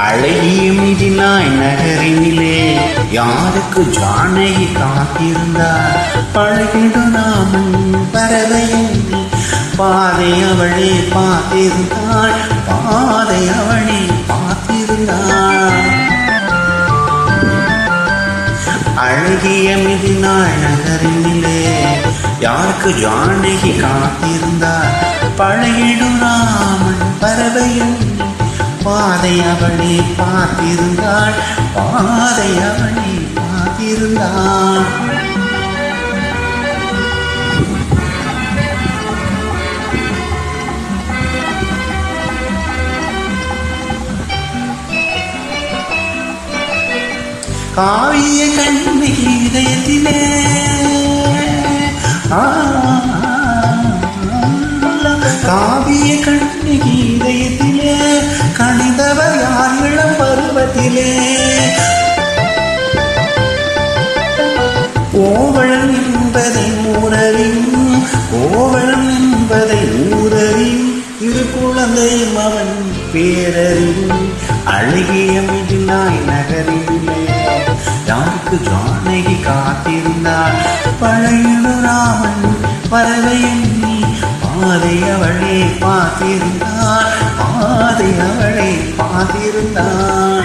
அழகிய மிதினாய் நகரினிலே யாருக்கு ஜானகி காத்திருந்தார். பழகிடு நாமன் பறவையும் பாதை அவளே பார்த்திருந்தாள். பாதை அவளே பார்த்திருந்தாள். அழகிய மிதினாய் நகரினிலே யாருக்கு ஜானகி காத்திருந்தார். பழகிடு ராமன் பறவையும் பாதை அவளே பார்த்திருந்தாள். பாதை அவளே பார்த்திருந்தாள். காவிய கண்ணி இதயத்திலே காவிய கண்ணி இதயத்திலே கணிதவர் யார் இளம் பருவத்திலே. கோவளம் என்பதை ஊரறியும் கோவளம் என்பதை ஊரறியும் இரு குழந்தையும் அவன் பேரறியும். அழகிய மிதினாய் நகரிலே யாருக்கு ஜானகி காத்திருந்தாள். பழையிடு ராமன் பறவையும் பாதை அவளே பார்த்திருந்தாள். பாதை அவளே பார்த்திருந்தாள்.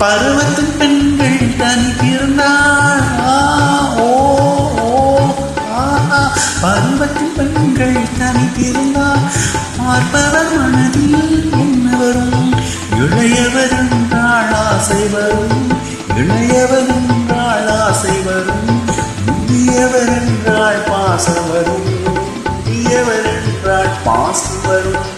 பருவத்து பெண்கள் தனித்திருந்தாள். பருவத்து பெண்கள் தனித்திருந்தாள். பார்ப்பவர் மனதில் என்ன வரும். இளையவர் என்றால் ஆசை வரும். இளையவர் என்றால் ஆசை வரும். முதியவர் என்றால் பாசம் வரும். முதியவர் என்றால் பாசம் வரும்.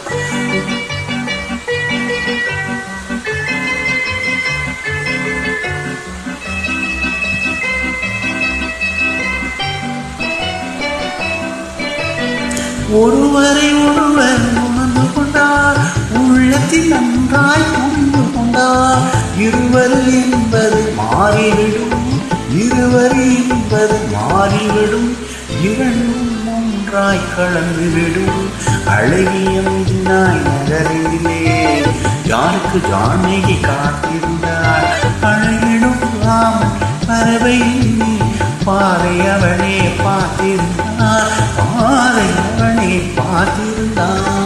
ஒருவரை ஒருவர் உணர்ந்து கொண்டார். உள்ளத்தில் நன்றாய் புரிந்து கொண்டார். இருவர் என்பது மாறிவிடும். இருவர் என்பது மாறிவிடும். இரண்டும் ஒன்றாய் கலந்துவிடும். அழகிய மிதினாய் நகரிலே யாருக்கு ஜானகி காத்திருந்தாள். அழகிடும் ராமன் பறவை பாதை அவளே பார்த்திருந்தாள். பாதை அவளே பார்த்திருந்தாள்.